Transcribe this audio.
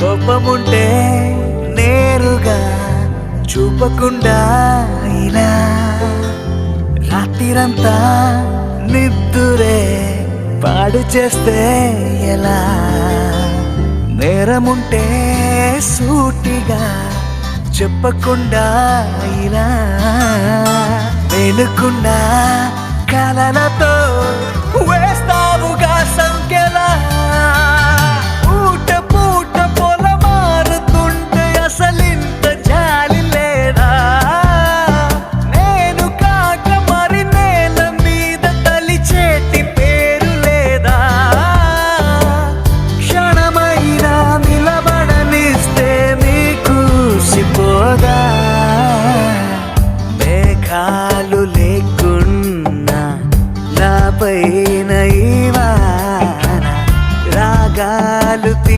కోపముంటే నేరుగా చూపకుండా ఇలా రాత్రిరంతా నిద్దురే పాడు చేస్తే ఎలా నేరముంటే సూటిగా చెప్పకుండా ఇలా వెలుకున్నా కలలతో